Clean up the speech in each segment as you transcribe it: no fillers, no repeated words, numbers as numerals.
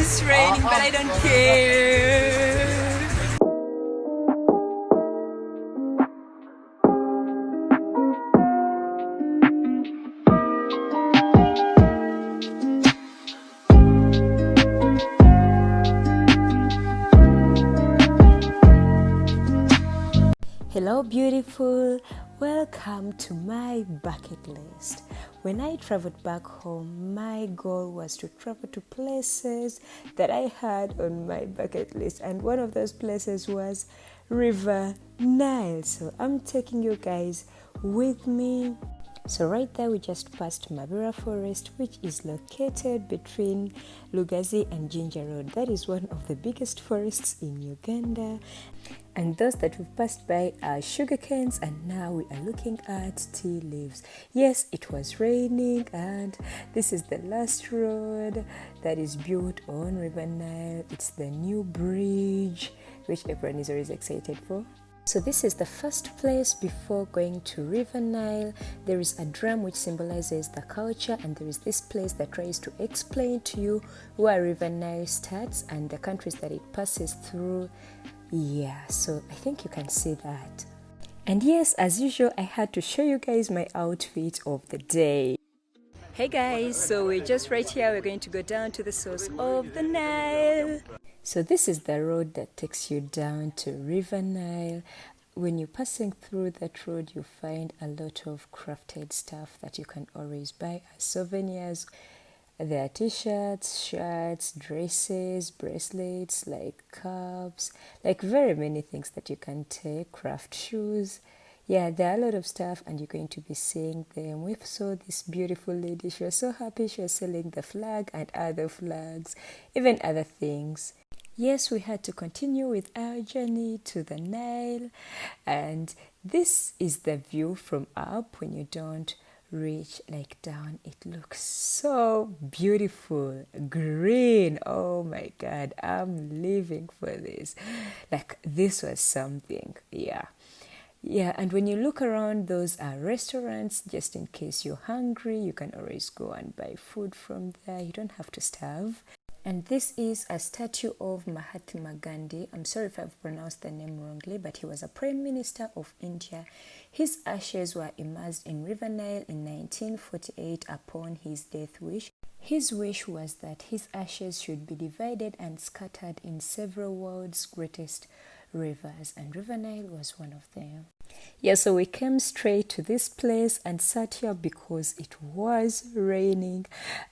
It's raining, but I don't care. Hello beautiful, welcome to my bucket list. When I traveled back home, my goal was to travel to places that I had on my bucket list, and one of those places was River Nile. So I'm taking you guys with me. So right there we just passed Mabera Forest, which is located between Lugazi and Ginger Road. That is one of the biggest forests in Uganda. And those that we've passed by are sugar canes, and now we are looking at tea leaves. Yes, it was raining, and this is the last road that is built on River Nile. It's the new bridge, which everyone is always excited for. So this is the first place before going to River Nile. There is a drum which symbolizes the culture, and there is this place that tries to explain to you where River Nile starts and the countries that it passes through. Yeah, so I think you can see that. And yes, as usual, I had to show you guys my outfit of the day. Hey guys, so we're just right here. We're going to go down to the source of the Nile. So this is the road that takes you down to River Nile. When you're passing through that road, you find a lot of crafted stuff that you can always buy as souvenirs. There are t-shirts, shirts, dresses, bracelets, like cups, like very many things that you can take, craft shoes. Yeah, there are a lot of stuff, and you're going to be seeing them. We saw this beautiful lady. She was so happy. She was selling the flag and other flags, even other things. Yes, we had to continue with our journey to the Nile, and this is the view from up. When you don't reach like down, it looks so beautiful, green. Oh my god, I'm living for this. Like, this was something. Yeah, and when you look around, those are restaurants. Just in case you're hungry, you can always go and buy food from there. You don't have to starve. And this is a statue of Mahatma Gandhi. I'm sorry if I've pronounced the name wrongly, but he was a prime minister of India. His ashes were immersed in River Nile in 1948 upon his death wish. His wish was that his ashes should be divided and scattered in several world's greatest rivers, and River Nile was one of them. Yeah, so we came straight to this place and sat here because it was raining,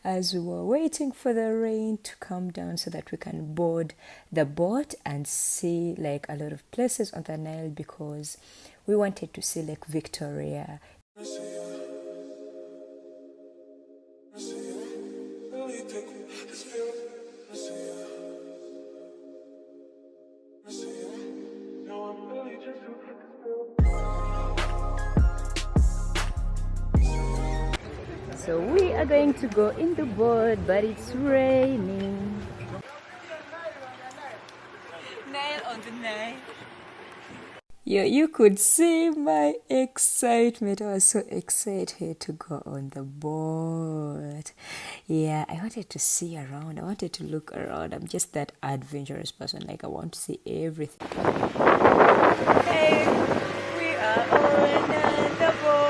as we were waiting for the rain to come down so that we can board the boat and see like a lot of places on the Nile, because we wanted to see Lake Victoria. So we are going to go in the boat, but it's raining. Nile on the Nile. Yeah, you could see my excitement. I was so excited to go on the boat. Yeah, I wanted to see around. I wanted to look around. I'm just that adventurous person. Like, I want to see everything. Hey, we are on the boat.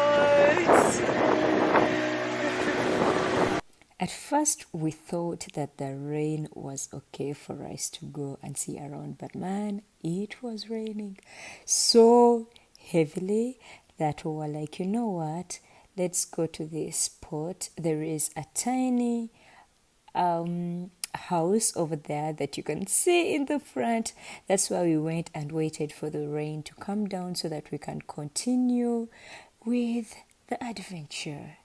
At first, we thought that the rain was okay for us to go and see around, but man, it was raining so heavily that we were like, you know what, let's go to this spot. There is a tiny house over there that you can see in the front. That's why we went and waited for the rain to come down so that we can continue with the adventure.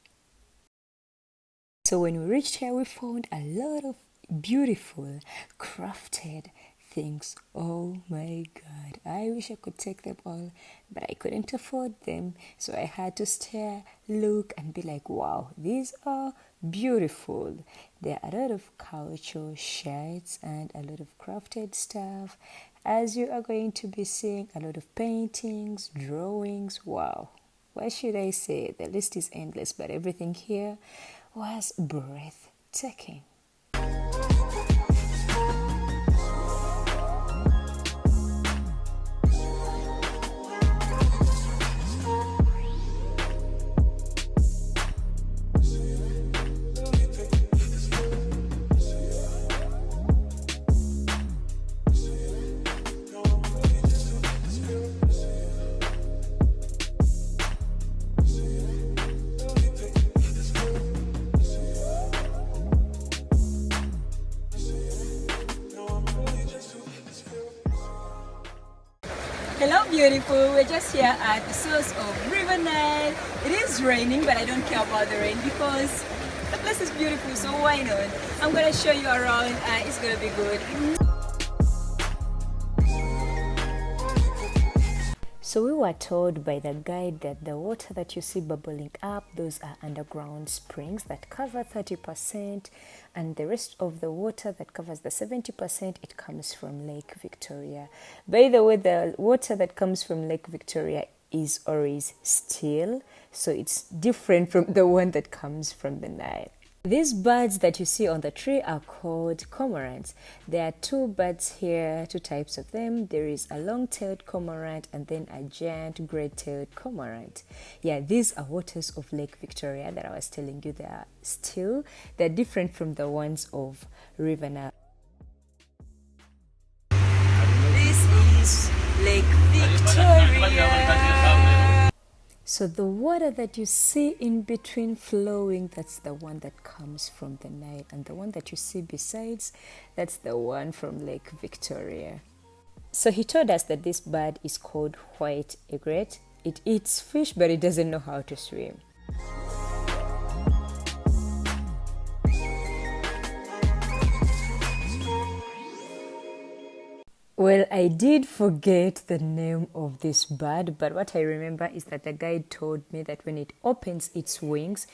So when we reached here, we found a lot of beautiful crafted things. Oh my god, I wish I could take them all, but I couldn't afford them. So I had to stare, look, and be like, wow, these are beautiful. There are a lot of cultural shirts and a lot of crafted stuff, as you are going to be seeing a lot of paintings, drawings. Wow, what should I say? The list is endless, but everything here was breathtaking. beautiful. We're just here at the source of River Nile. It is raining, but I don't care about the rain because the place is beautiful, so why not? I'm gonna show you around. It's gonna be good. So we were told by the guide that the water that you see bubbling up, those are underground springs that cover 30%, and the rest of the water that covers the 70%, it comes from Lake Victoria. By the way, the water that comes from Lake Victoria is always still, so it's different from the one that comes from the Nile. These birds that you see on the tree are called cormorants. There are two birds here, two types of them. There is a long-tailed cormorant and then a giant gray-tailed cormorant. Yeah, these are waters of Lake Victoria that I was telling you they are still. They're different from the ones of River Nile. This is Lake Victoria. So the water that you see in between flowing, that's the one that comes from the Nile. And the one that you see besides, that's the one from Lake Victoria. So he told us that this bird is called white egret. It eats fish, but it doesn't know how to swim. Well, I did forget the name of this bird, but what I remember is that the guide told me that when it opens its wings,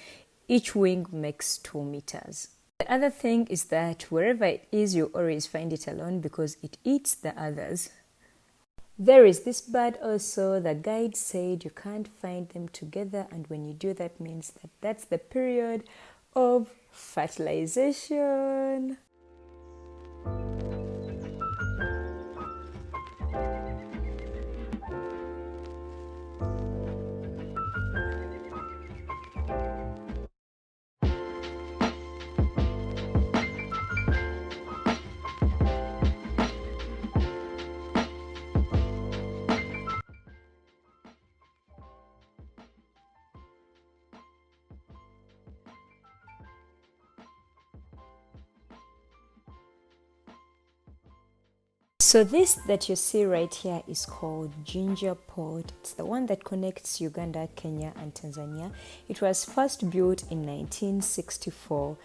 each wing makes 2 meters. The other thing is that wherever it is, you always find it alone because it eats the others. There is this bird also. The guide said you can't find them together, and when you do, that means that that's the period of fertilization. So this that you see right here is called Ginger Port. It's the one that connects Uganda, Kenya, and Tanzania. It was first built in 1964.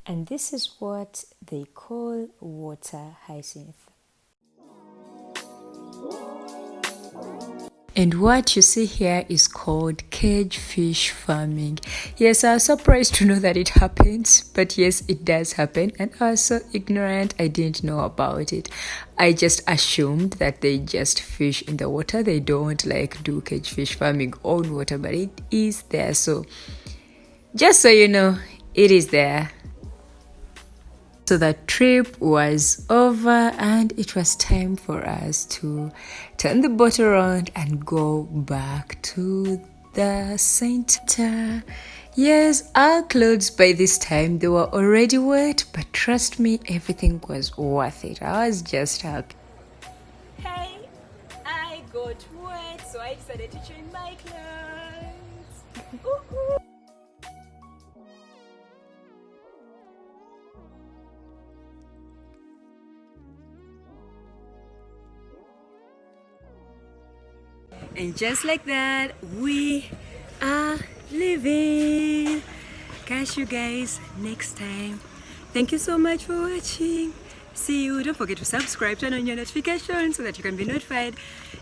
And this is what they call water hyacinth. And what you see here is called cage fish farming. Yes, I was surprised to know that it happens, but yes, it does happen. And I was so ignorant, I didn't know about it. I just assumed that they just fish in the water. They don't like do cage fish farming on water, but it is there. So just so you know, it is there. So the trip was over and it was time for us to turn the boat around and go back to the center. Yes, our clothes by this time, they were already wet, but trust me, everything was worth it. I was just happy. Hey, I got wet, so I decided to change my clothes. Ooh. And just like that, we are leaving. Catch you guys next time. Thank you so much for watching. See you. Don't forget to subscribe, turn on your notifications so that you can be notified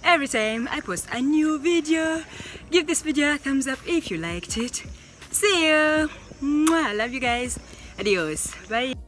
every time I post a new video. Give this video a thumbs up if you liked it. See you. Mwah. Love you guys. Adios. Bye.